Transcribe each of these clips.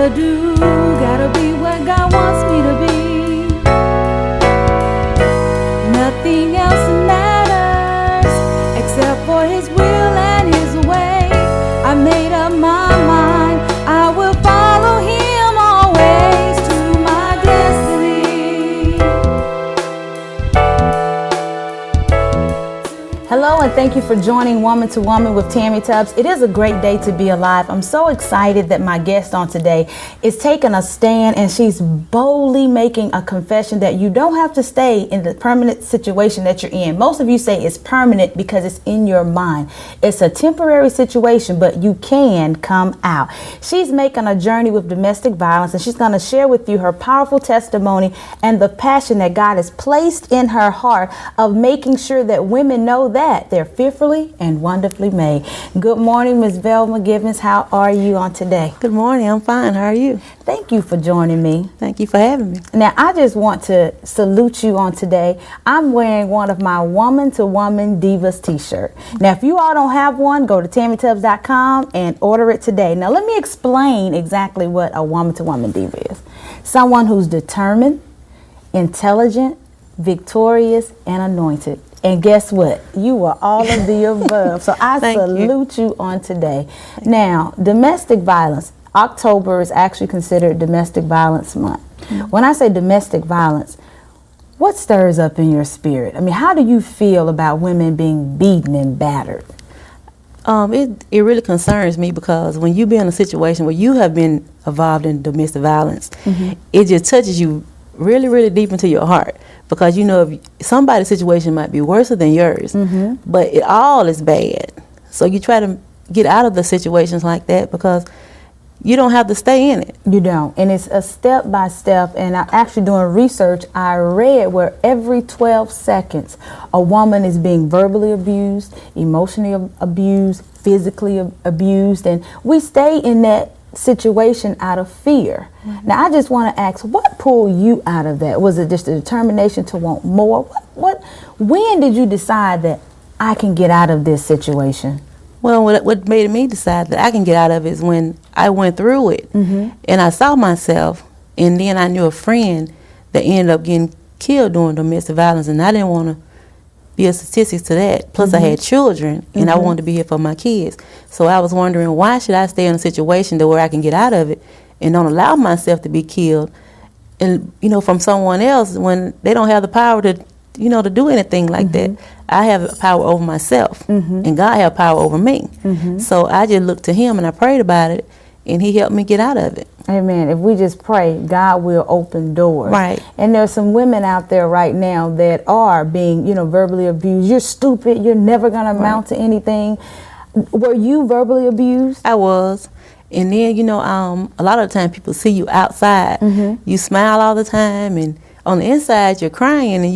gotta do, gotta be what God wants me to be. Nothing else matters except for His will and His way. I made up my mind, I will follow Him always to my destiny. Hello, and thank you for joining Woman to Woman with Tammy Tubbs. It is a great day to be alive. I'm so excited that my guest on today is taking a stand, and she's boldly making a confession that you don't have to stay in the permanent situation that you're in. Most of you say it's permanent because it's in your mind. It's a temporary situation, but you can come out. She's making a journey with domestic violence, and she's going to share with you her powerful testimony and the passion that God has placed in her heart of making sure that women know that they're fearfully and wonderfully made. Good morning, Ms. Velma Givens. How are you on today? Good morning. I'm fine. How are you? Thank you for joining me. Thank you for having me. Now, I just want to salute you on today. I'm wearing one of my Woman to Woman Divas t-shirt. Now, if you all don't have one, go to TammyTubbs.com and order it today. Now, let me explain exactly what a Woman to Woman diva is. Someone who's determined, intelligent, victorious, and anointed. And guess what? You are all of the above. So I salute you on today. Now, domestic violence. October is actually considered Domestic Violence Month. When I say domestic violence, what stirs up in your spirit? I mean, how do you feel about women being beaten and battered? It really concerns me because when you be in a situation where you have been involved in domestic violence, it just touches you really, really deep into your heart. Because, you know, if somebody's situation might be worse than yours, but it all is bad. So you try to get out of the situations like that because you don't have to stay in it. You don't. And it's a step by step. And I actually doing research, I read where every 12 seconds a woman is being verbally abused, emotionally abused, physically abused. And we stay in that situation out of fear. Now, I just want to ask, what pulled you out of that? Was it just a determination to want more? When did you decide that I can get out of this situation? Well, what made me decide that I can get out of it is when I went through it and I saw myself, and then I knew a friend that ended up getting killed during domestic violence, and I didn't want to be a statistic to that. Plus, I had children, and I wanted to be here for my kids. So I was wondering, why should I stay in a situation to where I can get out of it and don't allow myself to be killed, and from someone else when they don't have the power to, to do anything like that. I have power over myself, and God have power over me. So I just looked to Him and I prayed about it, and He helped me get out of it. Amen. If we just pray, God will open doors. Right. And there's some women out there right now that are being, verbally abused. You're stupid. You're never going to amount to anything. Were you verbally abused? I was. And then, a lot of the time people see you outside. You smile all the time, and on the inside you're crying, and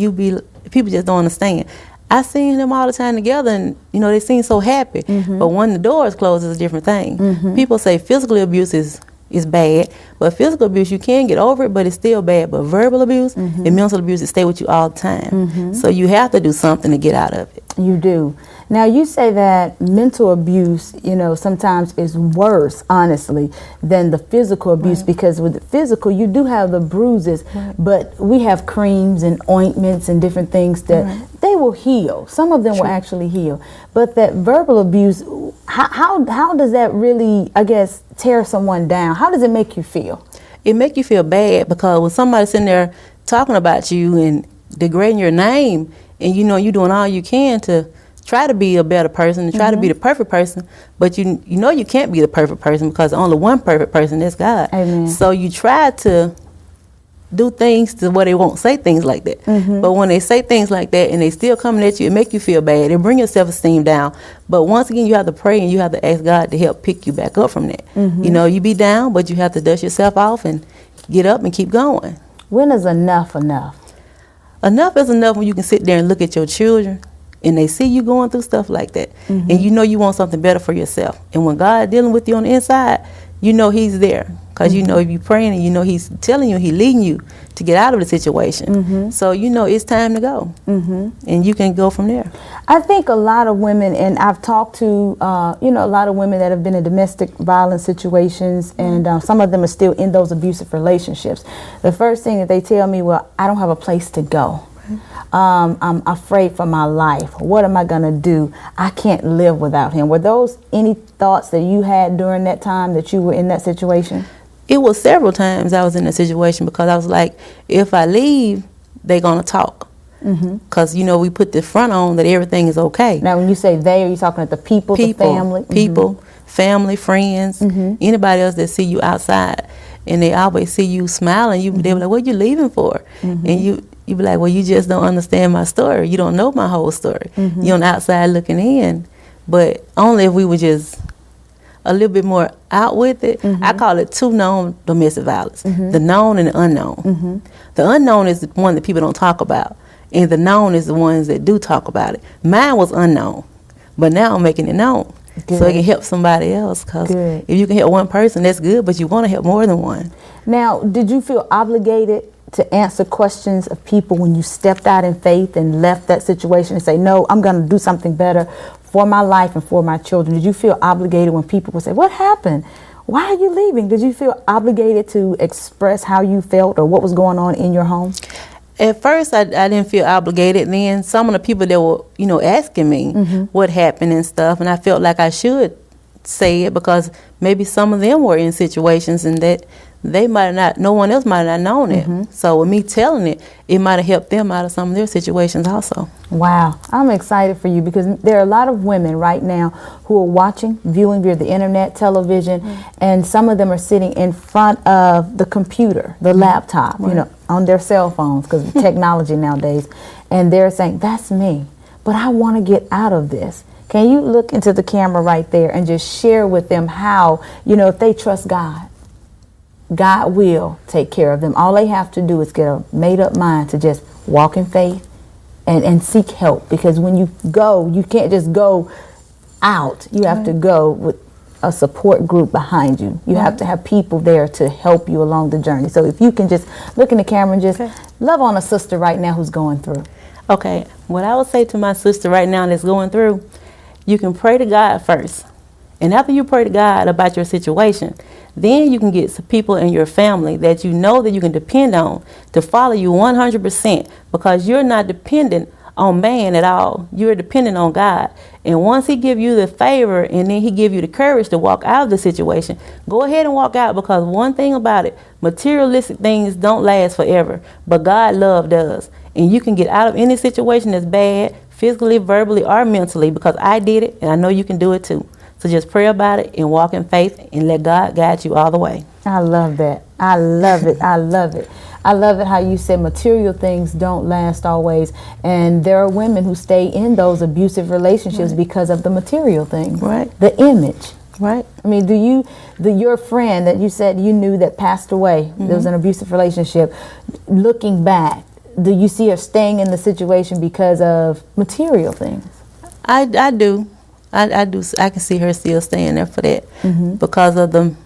people just don't understand. I seen them all the time together, and they seem so happy. But when the door is closed, it's a different thing. People say physical abuse is bad, but physical abuse, you can get over it, but it's still bad. But verbal abuse and mental abuse, it stay with you all the time. So you have to do something to get out of it. You do. Now, you say that mental abuse, sometimes is worse, honestly, than the physical abuse, because with the physical, you do have the bruises, but we have creams and ointments and different things that they will heal. Some of them will actually heal. But that verbal abuse, how does that really, I guess, tear someone down? How does it make you feel? It make you feel bad because when somebody's sitting there talking about you and degrading your name, and you're doing all you can to try to be a better person and try to be the perfect person, but you can't be the perfect person because only one perfect person, that's God. Amen. So you try to do things to where they won't say things like that. But when they say things like that and they still coming at you, it make you feel bad. It bring your self-esteem down. But once again, you have to pray and you have to ask God to help pick you back up from that. You be down, but you have to dust yourself off and get up and keep going. When is enough enough? Enough is enough when you can sit there and look at your children and they see you going through stuff like that. And you want something better for yourself. And when God dealing with you on the inside, He's there. because you know if you're praying and you know he's telling you, he leading you to get out of the situation. So you know it's time to go, and you can go from there. I think a lot of women, and I've talked to a lot of women that have been in domestic violence situations, and some of them are still in those abusive relationships. The first thing that they tell me, well, I don't have a place to go. I'm afraid for my life. What am I going to do? I can't live without him. Were those any thoughts that you had during that time that you were in that situation? It was several times I was in a situation because I was like, if I leave, they're going to talk. Because, we put the front on that everything is okay. Now, when you say they, are you talking about the people, the family? People, family, friends, anybody else that see you outside. And they always see you smiling. They were like, what are you leaving for? And you be like, well, you just don't understand my story. You don't know my whole story. You're on the outside looking in. But only if we were just a little bit more out with it. I call it two known domestic violence, the known and the unknown. The unknown is the one that people don't talk about, and the known is the ones that do talk about it. Mine was unknown, but now I'm making it known. Good. So it can help somebody else, because if you can help one person, that's good, but you want to help more than one. Now, did you feel obligated to answer questions of people when you stepped out in faith and left that situation and say, no, I'm going to do something better for my life and for my children? Did you feel obligated when people would say, what happened? Why are you leaving? Did you feel obligated to express how you felt or what was going on in your home? At first, I didn't feel obligated. Then some of the people that were, asking me what happened and stuff, and I felt like I should say it because maybe some of them were in situations and that they might not, no one else might not have known it. So with me telling it, it might have helped them out of some of their situations also. Wow. I'm excited for you because there are a lot of women right now who are watching, viewing via the internet, television, and some of them are sitting in front of the computer, the laptop, on their cell phones because of technology nowadays, and they're saying, that's me, but I want to get out of this. Can you look into the camera right there and just share with them how, if they trust God, God will take care of them. All they have to do is get a made-up mind to just walk in faith and seek help. Because when you go, you can't just go out. You have to go with a support group behind you. You have to have people there to help you along the journey. So if you can just look in the camera and just love on a sister right now who's going through. Okay, what I would say to my sister right now that's going through, you can pray to God first. And after you pray to God about your situation, then you can get some people in your family that you know that you can depend on to follow you 100%, because you're not dependent on man at all. You're dependent on God. And once he give you the favor and then he give you the courage to walk out of the situation, go ahead and walk out, because one thing about it, materialistic things don't last forever, but God love does. And you can get out of any situation that's bad, physically, verbally, or mentally, because I did it and I know you can do it too. So just pray about it and walk in faith and let God guide you all the way. I love that. I love it. I love it. I love it how you said material things don't last always. And there are women who stay in those abusive relationships because of the material things. Right. The image. Right. I mean, your friend that you said you knew that passed away, there was an abusive relationship, looking back, do you see her staying in the situation because of material things? I do. I do. I can see her still staying there for that because of the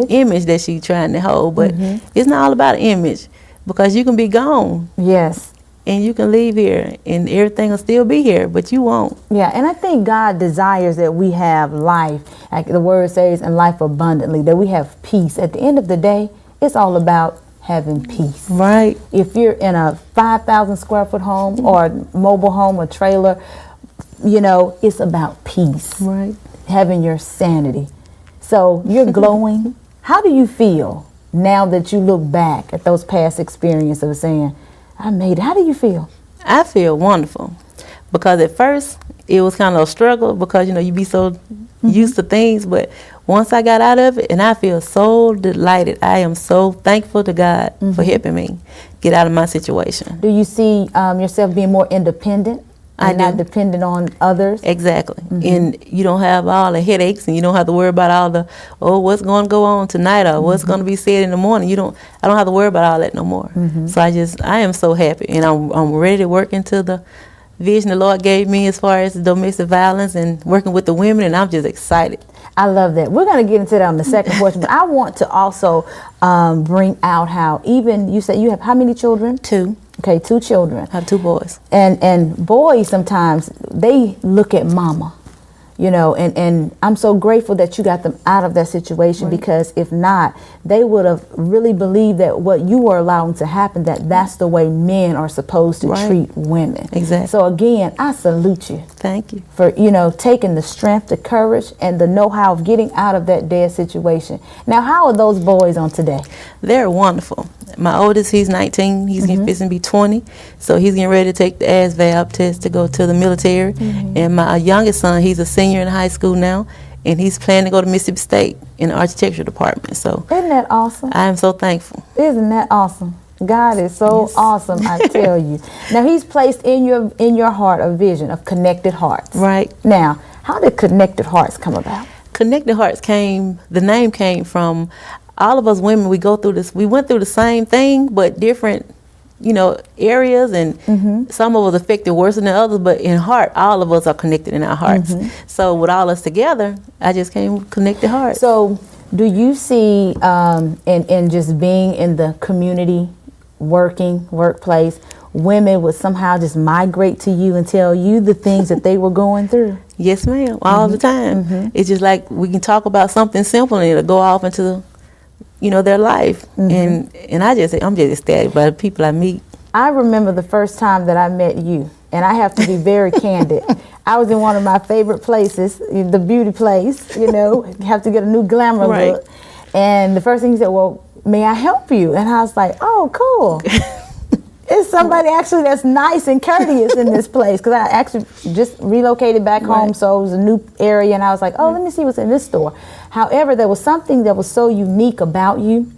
image that she's trying to hold. But it's not all about image, because you can be gone. Yes. And you can leave here and everything will still be here, but you won't. Yeah, and I think God desires that we have life, like the word says, and life abundantly, that we have peace. At the end of the day, it's all about having peace. Right. If you're in a 5,000 square foot home or mobile home or trailer, it's about peace. Right. Having your sanity. So you're glowing. How do you feel now that you look back at those past experiences of saying, I made it? How do you feel? I feel wonderful, because at first it was kind of a struggle, because you be so used to things, but once I got out of it, and I feel so delighted. I am so thankful to God for helping me get out of my situation. Do you see yourself being more independent? And not dependent on others? Exactly. And you don't have all the headaches, and you don't have to worry about all the, what's going to go on tonight, or what's going to be said in the morning. I don't have to worry about all that no more. So I am so happy, and I'm ready to work into the vision the Lord gave me as far as domestic violence and working with the women, and I'm just excited. I love that. We're going to get into that on the second portion, but I want to also bring out how even you say you have how many children? 2. Okay, 2 children. I have 2 boys. And boys sometimes they look at mama, you know, and I'm so grateful that you got them out of that situation, because if not, they would have really believed that what you were allowing to happen, that's the way men are supposed to treat women. Exactly. So again, I salute you. Thank you. For, you know, taking the strength, the courage, and the know-how of getting out of that dead situation. Now, how are those boys on today? They're wonderful. My oldest, he's 19. He's getting to be 20. So he's getting ready to take the ASVAB test to go to the military. And my youngest son, he's a senior in high school now, and he's planning to go to Mississippi State in the architecture department. So isn't that awesome? I am so thankful. Isn't that awesome? God is so awesome, I tell you. Now, he's placed in your heart a vision of Connected Hearts. Right. Now, how did Connected Hearts come about? Connected Hearts the name came from all of us women. We go through this. We went through the same thing, but different, you know, areas, and some of us affected worse than others, but in heart, all of us are connected in our hearts. So with all us together, I just came with Connected Hearts. So do you see in just being in the community, workplace, women would somehow just migrate to you and tell you the things that they were going through? Yes, ma'am, all the time. It's just like we can talk about something simple and it'll go off into, you know, their life. And I'm just ecstatic by the people I meet. I remember the first time that I met you, and I have to be very candid. I was in one of my favorite places, the beauty place, you know, you have to get a new glamour look. And the first thing you said, well, may I help you? And I was like, oh, cool. It's somebody actually that's nice and courteous in this place, because I actually just relocated back home, so it was a new area, and I was like, oh, let me see what's in this store. However, there was something that was so unique about you,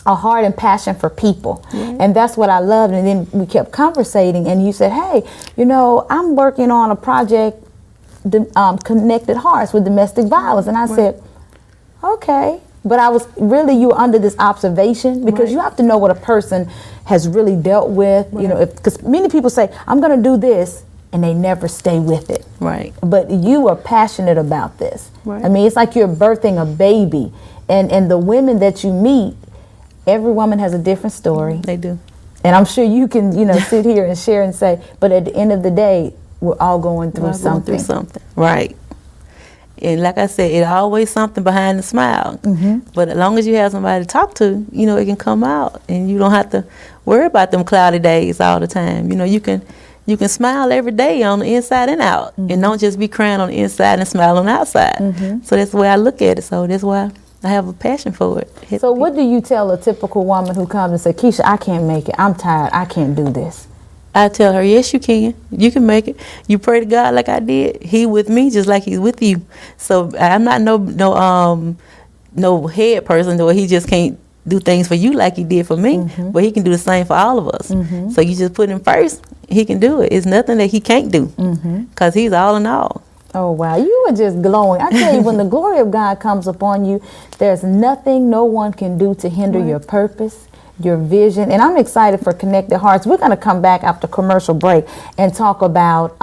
a heart and passion for people, and that's what I loved. And then we kept conversating, and you said, hey, you know, I'm working on a project, Connected Hearts with domestic violence, and I said, okay. But you were under this observation, because you have to know what a person has really dealt with, you know, because many people say, I'm going to do this, and they never stay with it. Right. But you are passionate about this. Right. I mean, it's like you're birthing a baby, and the women that you meet, every woman has a different story. They do. And I'm sure you can, you know, sit here and share and say, but at the end of the day, we're all going through something. Right. And like I said, it's always something behind the smile. But as long as you have somebody to talk to, you know, it can come out, and you don't have to worry about them cloudy days all the time. You know, you can smile every day on the inside and out, and don't just be crying on the inside and smile on the outside. So that's the way I look at it. So that's why I have a passion for it. So what do you tell a typical woman who comes and says, Keisha, I can't make it. I'm tired. I can't do this. I tell her, yes, you can. You can make it. You pray to God like I did. He with me just like he's with you. So I'm not no head person, though. He just can't do things for you like he did for me, but he can do the same for all of us. So you just put him first. He can do it. It's nothing that he can't do, because he's all in all. Oh, wow. You are just glowing. I tell you, when the glory of God comes upon you, there's nothing no one can do to hinder your purpose, your vision. And I'm excited for Connected Hearts. We're going to come back after commercial break and talk about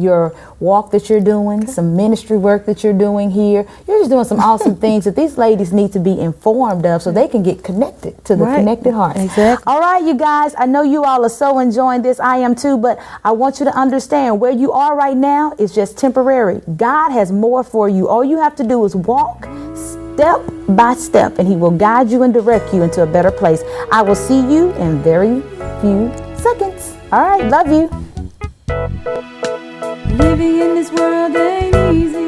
your walk that you're doing, some ministry work that you're doing here. You're just doing some awesome things that these ladies need to be informed of, so they can get connected to the Connected Hearts. Exactly. All right, you guys, I know you all are so enjoying this. I am too, but I want you to understand where you are right now is just temporary. God has more for you. All you have to do is walk step by step, and he will guide you and direct you into a better place. I will see you in very few seconds. All right, love you. Living in this world ain't easy.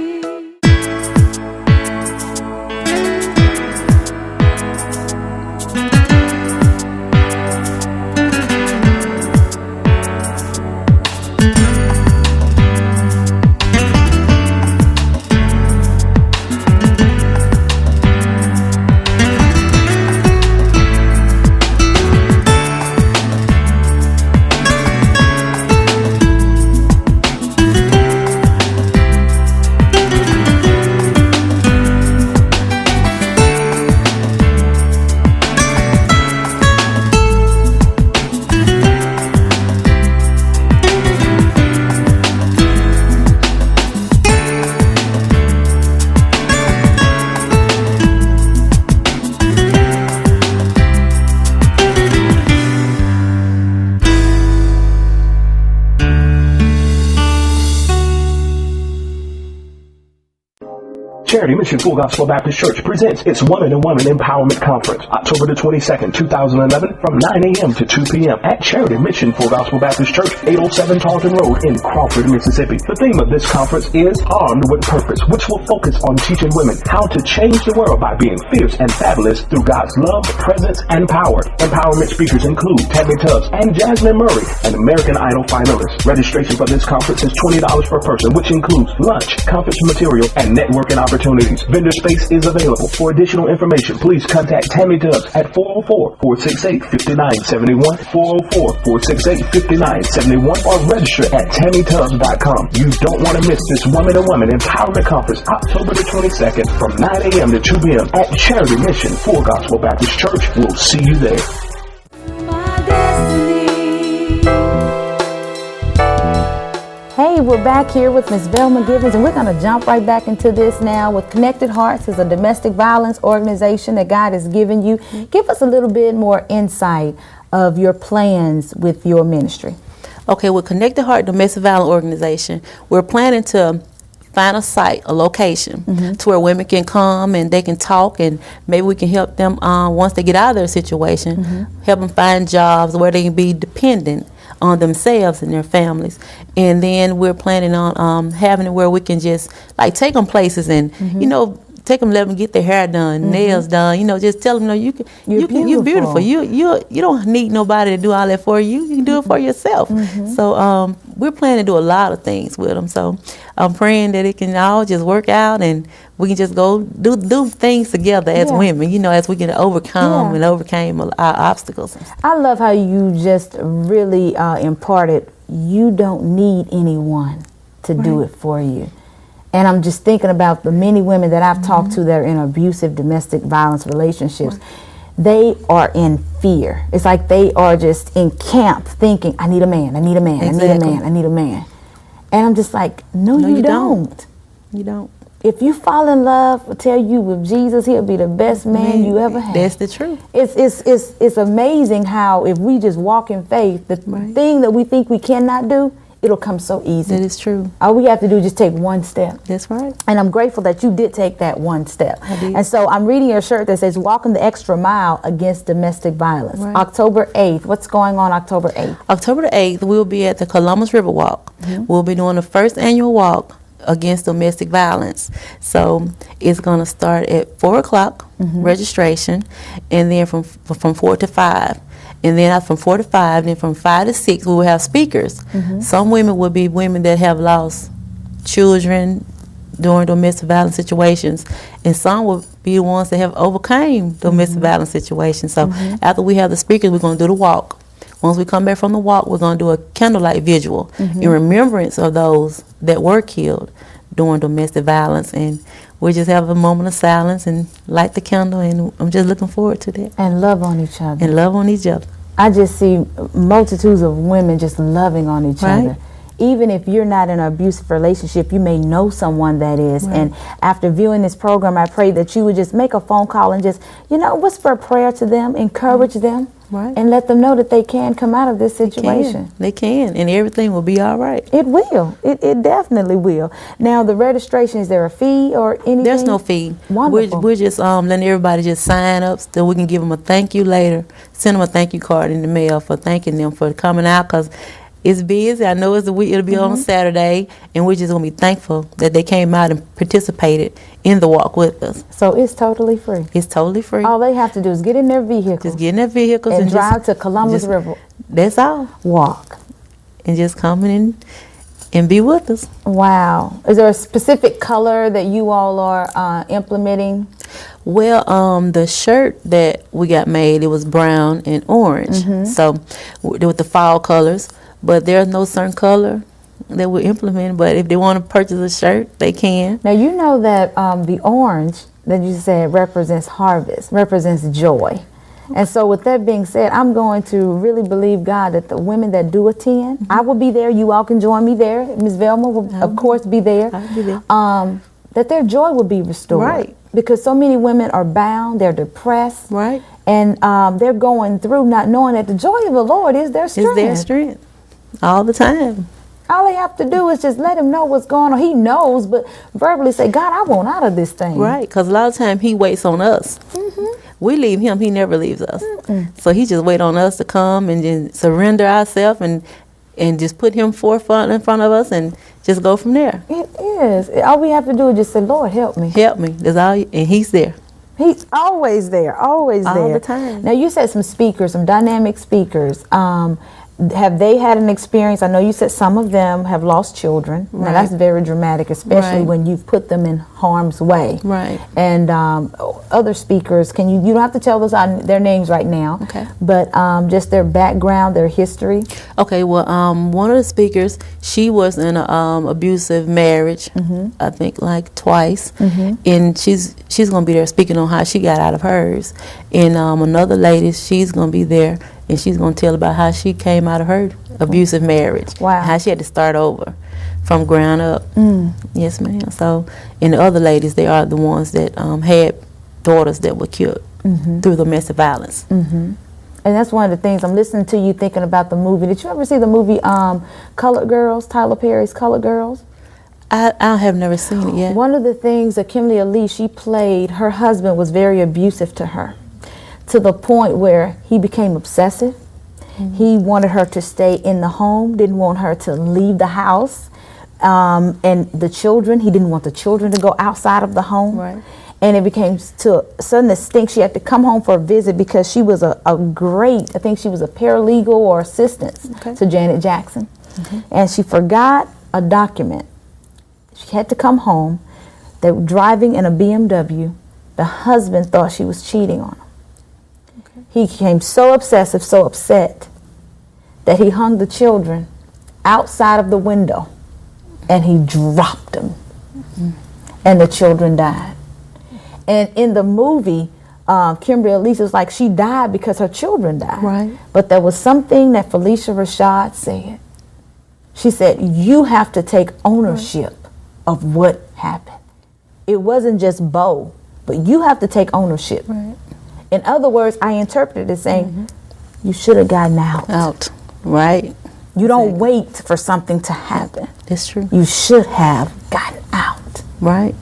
Charity Mission Full Gospel Baptist Church presents its Woman and Woman Empowerment Conference, October the 22nd, 2011, from 9 a.m. to 2 p.m. at Charity Mission Full Gospel Baptist Church, 807 Tarleton Road in Crawford, Mississippi. The theme of this conference is Armed with Purpose, which will focus on teaching women how to change the world by being fierce and fabulous through God's love, presence, and power. Empowerment speakers include Tammy Tubbs and Jasmine Murray, an American Idol finalist. Registration for this conference is $20 per person, which includes lunch, conference material, and networking opportunities. Vendor space is available. For additional information, please contact Tammy Tubbs at 404-468-5971, 404-468-5971, or register at tammytubbs.com. You don't want to miss this Woman to Woman Empowerment Conference, October the 22nd, from 9 a.m. to 2 p.m. at Charity Mission Full Gospel Baptist Church. We'll see you there. My destiny. Hey, we're back here with Ms. Velma Givens, and we're going to jump right back into this now with Connected Hearts. Is a domestic violence organization that God has given you. Give us a little bit more insight of your plans with your ministry. Okay, with Connected Heart Domestic Violence Organization, we're planning to find a site, a location, to where women can come and they can talk, and maybe we can help them once they get out of their situation, help them find jobs where they can be dependent on themselves and their families. And then we're planning on having it where we can just like take them places and take them, let them get their hair done, nails done, just tell them, no, you're beautiful. You don't need nobody to do all that for you. You can do it for yourself. So we're planning to do a lot of things with them. So I'm praying that it can all just work out and we can just go do things together as women, as we can overcome and overcame our obstacles. I love how you just really imparted, you don't need anyone to do it for you. And I'm just thinking about the many women that I've talked to that are in abusive domestic violence relationships. They are in fear. It's like they are just in camp thinking, I need a man, I need a man, I need a man, I need a man. And I'm just like, no, you don't. You don't. If you fall in love, I'll tell you, with Jesus, he'll be the best man you ever had. That's the truth. It's amazing how if we just walk in faith, the thing that we think we cannot do, it'll come so easy. That is true. All we have to do is just take one step. That's right. And I'm grateful that you did take that one step. I did. And so I'm reading your shirt that says, walking the extra mile against domestic violence. Right. October 8th. What's going on October 8th? October the 8th, we'll be at the Columbus River Walk. We'll be doing the first annual walk against domestic violence. So it's going to start at 4 o'clock, registration, and then from 4 to 5. And then from 4 to 5, then from 5 to 6, we will have speakers. Some women will be women that have lost children during domestic violence situations, and some will be the ones that have overcame domestic violence situations. So after we have the speakers, we're going to do the walk. Once we come back from the walk, we're going to do a candlelight vigil in remembrance of those that were killed during domestic violence. And we just have a moment of silence and light the candle, and I'm just looking forward to that. And love on each other. And love on each other. I just see multitudes of women just loving on each other. Even if you're not in an abusive relationship, you may know someone that is. And after viewing this program, I pray that you would just make a phone call and just, whisper a prayer to them, encourage them, and let them know that they can come out of this situation. They can, and everything will be all right. It will. It definitely will. Now, the registration, is there a fee or anything? There's no fee. Wonderful. We're just letting everybody just sign up so we can give them a thank you later, send them a thank you card in the mail for thanking them for coming out, because it's busy. I know it's a week. It'll be on Saturday, and we're just going to be thankful that they came out and participated in the walk with us. So it's totally free? It's totally free. All they have to do is get in their vehicles. Just get in their vehicles and drive to Columbus River. That's all. Walk. And just come in and be with us. Wow. Is there a specific color that you all are implementing? Well, the shirt that we got made, it was brown and orange. So with the fall colors. But there's no certain color that we're implementing. But if they want to purchase a shirt, they can. Now, you know that the orange that you said represents harvest, represents joy. And so with that being said, I'm going to really believe God that the women that do attend, I will be there. You all can join me there. Ms. Velma will, of course, be there. I'll be there. That their joy will be restored. Right. Because so many women are bound, they're depressed. Right. And they're going through not knowing that the joy of the Lord is their strength. It's their strength. All the time. All they have to do is just let him know what's going on. He knows, but verbally say, God, I want out of this thing. Right, because a lot of time he waits on us. We leave him, he never leaves us. So he just wait on us to come and then surrender ourselves and just put him forefront in front of us and just go from there. It is. All we have to do is just say, Lord, help me. Help me. That's all, and he's there. He's always there, always All there. the time. Now, you said some speakers, some dynamic speakers. Have they had an experience? I know you said some of them have lost children. Now, Right. that's very dramatic, especially Right. when you've put them in harm's way. Right. And other speakers, you don't have to tell us their names right now. Okay. But just their background, their history. Okay, well, one of the speakers, she was in a abusive marriage, I think like twice, and she's gonna be there speaking on how she got out of hers. And another lady, she's gonna be there, and she's gonna tell about how she came out of her abusive marriage. Wow. How she had to start over from ground up. Yes, ma'am. So, and the other ladies, they are the ones that had daughters that were killed through domestic violence. And that's one of the things I'm listening to you thinking about the movie. Did you ever see the movie Colored Girls, Tyler Perry's Colored Girls? I have never seen it yet. One of the things that Kimberly Ali, she played, her husband was very abusive to her, to the point where he became obsessive. He wanted her to stay in the home, didn't want her to leave the house. And the children, he didn't want the children to go outside of the home. Right. And it became to a sudden extent she had to come home for a visit because she was a great, I think she was a paralegal or assistant to Janet Jackson. And she forgot a document. She had to come home. They were driving in a BMW. The husband thought she was cheating on him. He became so obsessive, so upset, that he hung the children outside of the window and he dropped them. And the children died. And in the movie, Kimberly Elise was like she died because her children died. Right. But there was something that Felicia Rashad said. She said, you have to take ownership of what happened. It wasn't just Bo, but you have to take ownership. Right. In other words, I interpreted it saying, you should have gotten out. Out. Right. You don't wait for something to happen. That's true. You should have gotten out. Right.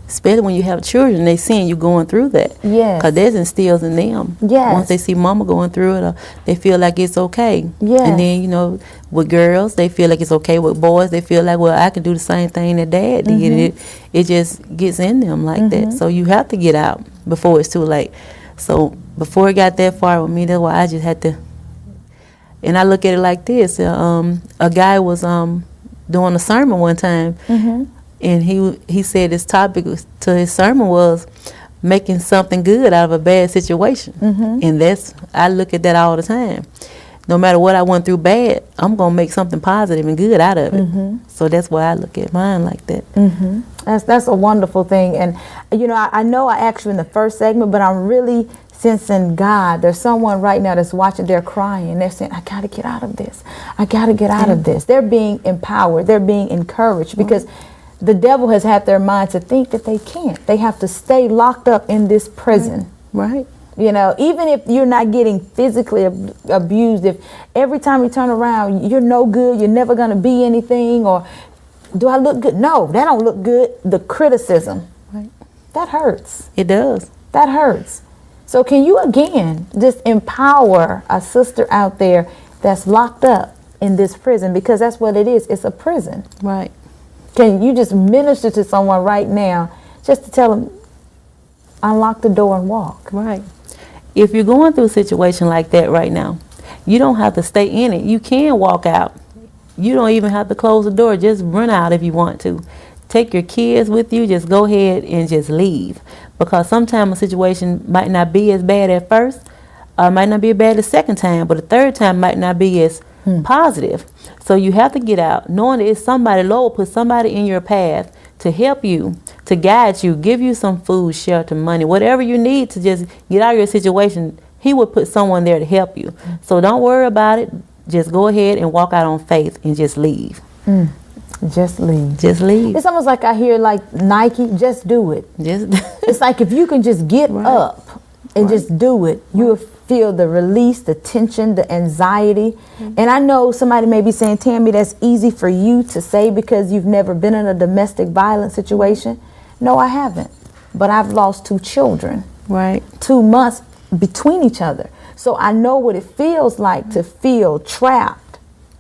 Especially when you have children, they seeing you going through that. Yes. Because that instills in them. Yes. Once they see mama going through it, they feel like it's okay. Yes. And then, you know, with girls, they feel like it's okay. With boys, they feel like, well, I can do the same thing that dad did. It just gets in them like that. So you have to get out before it's too late. So before it got that far with me, that's why I just had to. And I look at it like this. A guy was doing a sermon one time. And he said his topic to his sermon was making something good out of a bad situation. And I look at that all the time. No matter what I went through bad, I'm going to make something positive and good out of it. So that's why I look at mine like that. That's a wonderful thing. And, you know I asked you in the first segment, but I'm really sensing God. There's someone right now that's watching, they're crying. They're saying, I got to get out of this. I got to get out of this. They're being empowered. They're being encouraged because the devil has had their mind to think that they can't. They have to stay locked up in this prison. Right. You know, even if you're not getting physically abused, if every time you turn around, you're no good, you're never going to be anything, or do I look good? No, that don't look good. The criticism, that hurts. It does. That hurts. So can you again just empower a sister out there that's locked up in this prison, because that's what it is. It's a prison. Right. Can you just minister to someone right now just to tell them, unlock the door and walk? Right. If you're going through a situation like that right now, you don't have to stay in it. You can walk out. You don't even have to close the door. Just run out if you want to. Take your kids with you. Just go ahead and just leave. Because sometimes a situation might not be as bad at first, might not be as bad the second time, but the third time might not be as positive. So you have to get out, knowing that it's somebody, Lord put somebody in your path to help you, to guide you, give you some food, shelter, money, whatever you need to just get out of your situation. He will put someone there to help you. So don't worry about it. Just go ahead and walk out on faith and just leave. Just leave. Just leave. It's almost like I hear like Nike, just do it. Just It's like if you can just get up and just do it, you'll feel the release, the tension, the anxiety. And I know somebody may be saying, Tammy, that's easy for you to say because you've never been in a domestic violence situation. No, I haven't. But I've lost 2 children. Right. 2 months between each other. So I know what it feels like to feel trapped.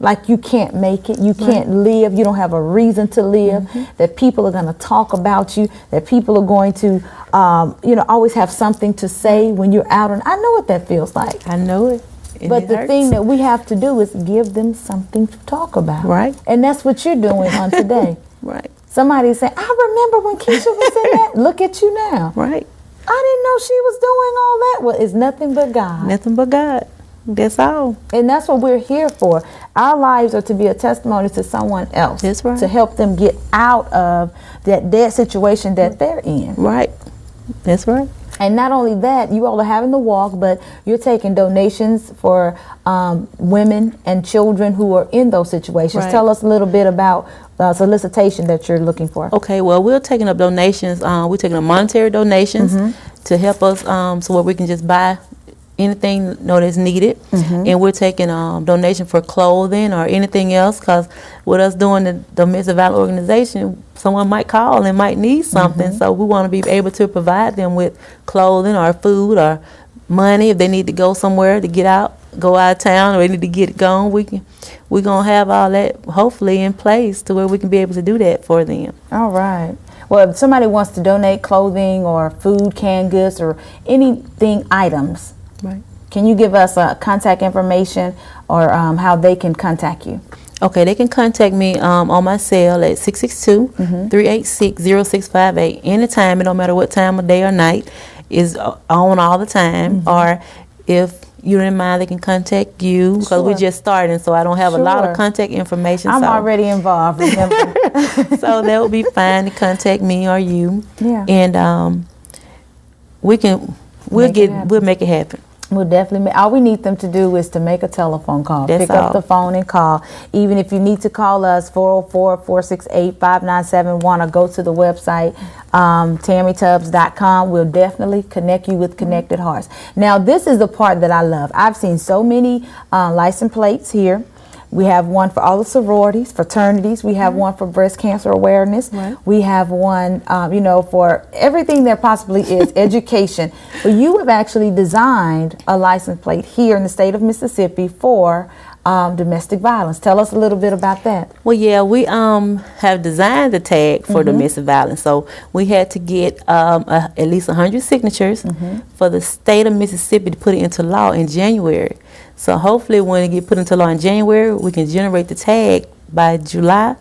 Like you can't make it, you can't live, you don't have a reason to live, that people are going to talk about you, that people are going to, always have something to say when you're out. And I know what that feels like. I know it. But the thing that we have to do is give them something to talk about. Right. And that's what you're doing on today. Right. Somebody saying, I remember when Keisha was in that. Look at you now. Right. I didn't know she was doing all that. Well, it's nothing but God. Nothing but God. That's all. And that's what we're here for. Our lives are to be a testimony to someone else. That's right. To help them get out of that dead situation that they're in. Right. That's right. And not only that, you all are having the walk, but you're taking donations for women and children who are in those situations. Right. Tell us a little bit about the solicitation that you're looking for. Okay, well, we're taking up donations. We're taking up monetary donations to help us so where we can just buy anything that's needed. And we're taking donation for clothing or anything else, because with us doing the domestic violence organization, someone might call and might need something. So we want to be able to provide them with clothing or food or money if they need to go somewhere to go out of town, or they need to get it gone. We're going to have all that hopefully in place to where we can be able to do that for them. All right. Well, if somebody wants to donate clothing or food, canned goods, or anything, items, Right. can you give us contact information or how they can contact you? Okay, they can contact me on my cell at 662-386-0658 anytime. It don't matter what time of day or night, is on all the time. Or if you don't mind, they can contact you, because we're just starting, so I don't have a lot of contact information. I'm already involved, remember. So that would be fine to contact me or you. Yeah. And we'll make it happen. We'll definitely all we need them to do is to make a telephone call. That's Pick up all. the phone and call. Even if you need to call us, 404-468-5971, or go to the website, TammyTubbs.com. We'll definitely connect you with Connected Hearts. Now, this is the part that I love. I've seen so many license plates here. We have one for all the sororities, fraternities. We have one for breast cancer awareness. Right. We have one, for everything there possibly is, education. But you have actually designed a license plate here in the state of Mississippi for domestic violence. Tell us a little bit about that. Well, yeah, we have designed the tag for domestic violence. So we had to get at least 100 signatures for the state of Mississippi to put it into law in January. So hopefully when it get put into law in January, we can generate the tag by July.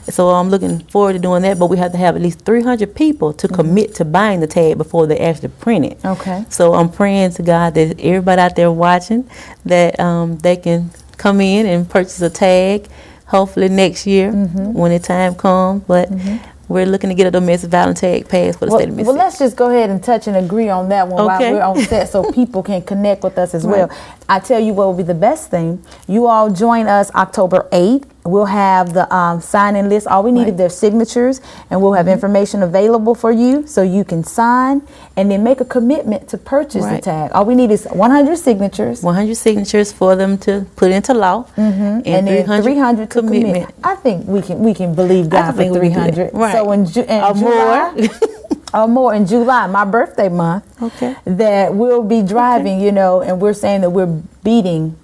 So I'm looking forward to doing that, but we have to have at least 300 people to commit to buying the tag before they actually print it. Okay. So I'm praying to God that everybody out there watching, that they can come in and purchase a tag, hopefully next year when the time comes. But we're looking to get a domestic violence tag passed for the state of Mississippi. Well, let's just go ahead and touch and agree on that one while we're on set, so people can connect with us as well. I tell you what will be the best thing. You all join us October 8th. We'll have the sign-in list. All we need is their signatures, and we'll have information available for you so you can sign and then make a commitment to purchase the tag. All we need is 100 signatures. 100 signatures for them to put into law, and then 300 to commit. I think we can believe God for 300. Right. So in July, or more in July, my birthday month, that we'll be driving, and we're saying that we're beating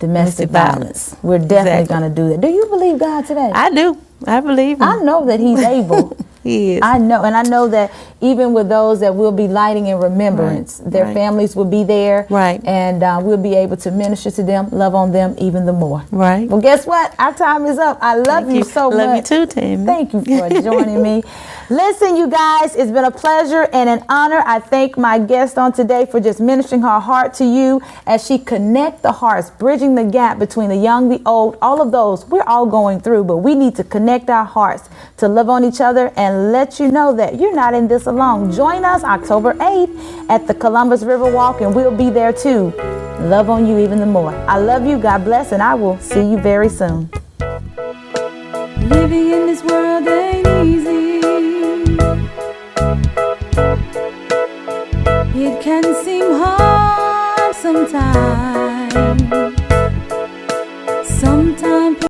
domestic violence. We're definitely going to do that. Do you believe God today? I do. I believe him. I know that he's able. He is. I know, and I know that even with those that we'll be lighting in remembrance, their families will be there, and we'll be able to minister to them, love on them even the more. Right. Well, guess what? Our time is up. I love you so much. Love you too, Tammy. Thank you for joining me. Listen, you guys, it's been a pleasure and an honor. I thank my guest on today for just ministering her heart to you as she connect the hearts, bridging the gap between the young, the old, all of those. We're all going through, but we need to connect our hearts to love on each other and let you know that you're not in this alone. Join us October 8th at the Columbus River Walk, and we'll be there too. Love on you even the more. I love you. God bless, and I will see you very soon. Living in this world ain't easy. It can seem hard sometimes.